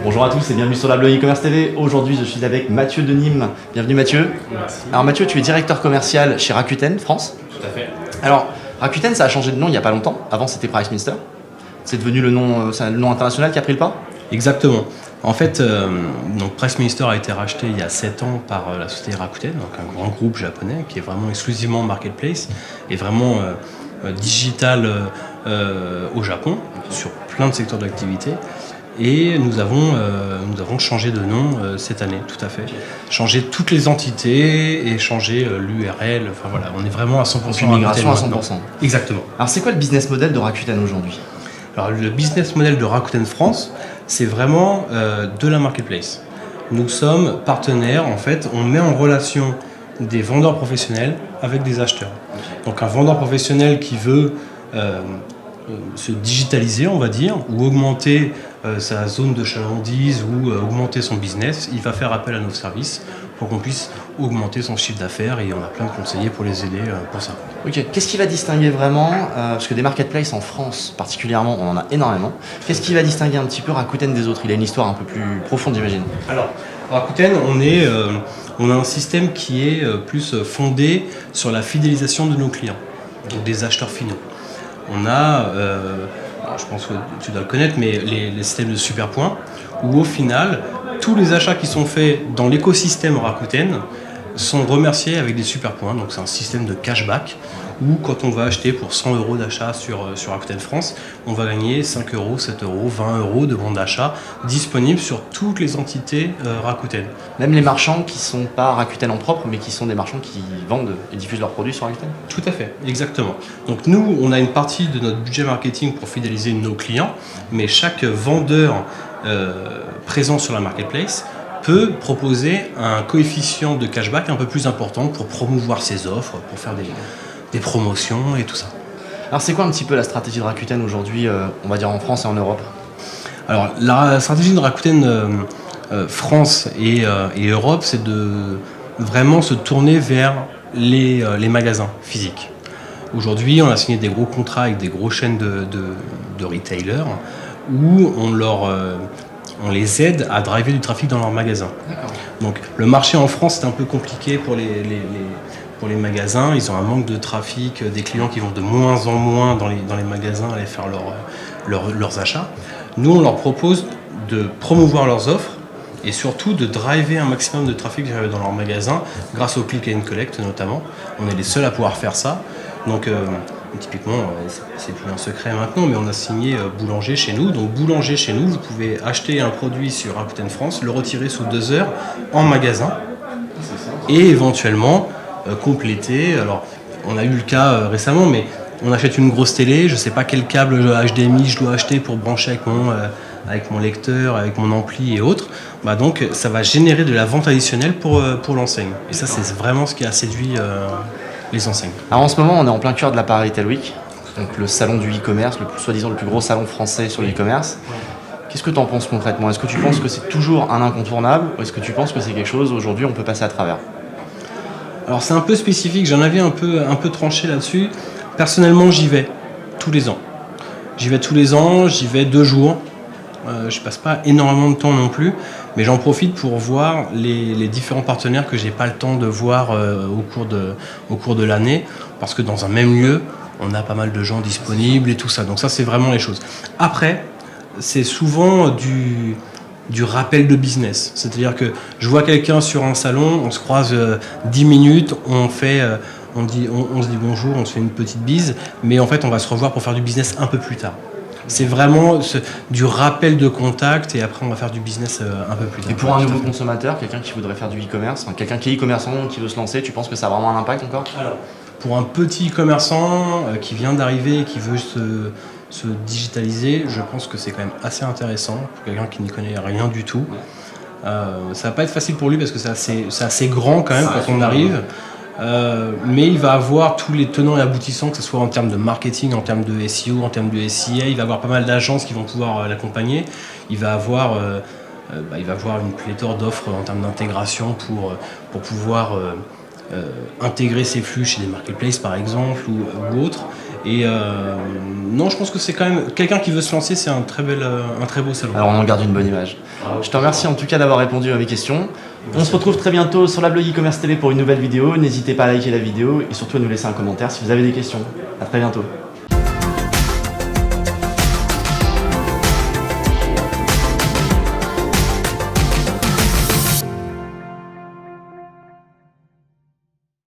Bonjour à tous et bienvenue sur la Bleu e-commerce TV. Aujourd'hui, je suis avec Mathieu de Nîmes. Bienvenue Mathieu. Merci. Alors Mathieu, tu es directeur commercial chez Rakuten France. Tout à fait. Alors Rakuten, ça a changé de nom il n'y a pas longtemps. Avant, c'était PriceMinster. C'est devenu le nom international qui a pris le pas. Exactement. En fait, donc PriceMinster a été racheté il y a 7 ans par la société Rakuten, donc un grand groupe japonais qui est vraiment exclusivement marketplace et vraiment digital au Japon sur plein de secteurs d'activité. Et nous avons changé de nom cette année, tout à fait. Changé toutes les entités et changé l'URL. Enfin voilà, on est vraiment à 100%. Une migration à 100%. Maintenant. Exactement. Alors c'est quoi le business model de Rakuten aujourd'hui? Alors le business model de Rakuten France, c'est vraiment de la marketplace. Nous sommes partenaires, en fait, on met en relation des vendeurs professionnels avec des acheteurs. Donc un vendeur professionnel qui veut se digitaliser, on va dire, ou augmenter sa zone de chalandise ou augmenter son business, il va faire appel à nos services pour qu'on puisse augmenter son chiffre d'affaires et on a plein de conseillers pour les aider pour ça. Ok, qu'est-ce qui va distinguer vraiment, parce que des marketplaces en France particulièrement, on en a énormément, qu'est-ce qui va distinguer un petit peu Rakuten des autres? Il a une histoire un peu plus profonde, j'imagine. Alors, Rakuten, on a un système qui est plus fondé sur la fidélisation de nos clients, donc des acheteurs finaux. On a, alors je pense que tu dois le connaître, mais les systèmes de super points, où au final, tous les achats qui sont faits dans l'écosystème Rakuten sont remerciés avec des super points. Donc c'est un système de cashback où quand on va acheter pour 100 € d'achat sur Rakuten France, on va gagner 5 €, 7 €, 20 € de bons d'achat disponibles sur toutes les entités Rakuten. Même les marchands qui ne sont pas Rakuten en propre, mais qui sont des marchands qui vendent et diffusent leurs produits sur Rakuten? Tout à fait, exactement. Donc nous, on a une partie de notre budget marketing pour fidéliser nos clients, mais chaque vendeur présent sur la marketplace peut proposer un coefficient de cashback un peu plus important pour promouvoir ses offres, pour faire des promotions et tout ça. Alors c'est quoi un petit peu la stratégie de Rakuten aujourd'hui, on va dire en France et en Europe? Alors la stratégie de Rakuten France et Europe, c'est de vraiment se tourner vers les magasins physiques. Aujourd'hui, on a signé des gros contrats avec des grosses chaînes de retailers où on les aide à driver du trafic dans leurs magasins. Donc le marché en France, c'est un peu compliqué pour les magasins. Ils ont un manque de trafic, des clients qui vont de moins en moins dans les magasins aller faire leurs achats. Nous, on leur propose de promouvoir leurs offres et surtout de driver un maximum de trafic dans leurs magasins grâce au click and collect notamment. On est les seuls à pouvoir faire ça. Donc typiquement, c'est plus un secret maintenant, mais on a signé Boulanger chez nous. Donc Boulanger chez nous, vous pouvez acheter un produit sur Rakuten France, le retirer sous 2 heures en magasin et éventuellement compléter. Alors on a eu le cas récemment, mais on achète une grosse télé, je ne sais pas quel câble HDMI je dois acheter pour brancher avec mon lecteur, avec mon ampli et autres. Bah donc ça va générer de la vente additionnelle pour l'enseigne. Et ça, c'est vraiment ce qui a séduit les enseignes. Alors en ce moment, on est en plein cœur de la Paris Retail Week, donc le salon du e-commerce, soi-disant le plus gros salon français sur l'e-commerce. Qu'est-ce que tu en penses concrètement? Est-ce que tu penses que c'est toujours un incontournable ou est-ce que tu penses que c'est quelque chose aujourd'hui on peut passer à travers? Alors c'est un peu spécifique, j'en avais un peu tranché là-dessus. Personnellement, j'y vais tous les ans. J'y vais 2 jours. Je passe pas énormément de temps non plus, mais j'en profite pour voir les différents partenaires que j'ai pas le temps de voir au cours de l'année, parce que dans un même lieu, on a pas mal de gens disponibles et tout ça. Donc ça, c'est vraiment les choses. Après, c'est souvent du rappel de business. C'est-à-dire que je vois quelqu'un sur un salon, on se croise 10 minutes, on se dit bonjour, on se fait une petite bise, mais en fait, on va se revoir pour faire du business un peu plus tard. C'est vraiment du rappel de contact et après on va faire du business un peu plus tard. Et pour un nouveau consommateur, quelqu'un qui voudrait faire du e-commerce, quelqu'un qui est e-commerçant, qui veut se lancer, tu penses que ça a vraiment un impact encore? Alors, pour un petit commerçant qui vient d'arriver et qui veut se digitaliser, je pense que c'est quand même assez intéressant pour quelqu'un qui n'y connaît rien du tout. Ça va pas être facile pour lui parce que c'est assez grand quand même quand on arrive. Mais il va avoir tous les tenants et aboutissants, que ce soit en termes de marketing, en termes de SEO, en termes de SIA. Il va avoir pas mal d'agences qui vont pouvoir l'accompagner. Il va avoir une pléthore d'offres en termes d'intégration pour pouvoir intégrer ses flux chez des marketplaces par exemple ou autres. Et non, je pense que c'est quand même quelqu'un qui veut se lancer, c'est un très beau salon. Alors on en garde une bonne image. Je te remercie en tout cas d'avoir répondu à mes questions. On se retrouve très bientôt sur la blog e-commerce TV pour une nouvelle vidéo. N'hésitez pas à liker la vidéo et surtout à nous laisser un commentaire si vous avez des questions. À très bientôt.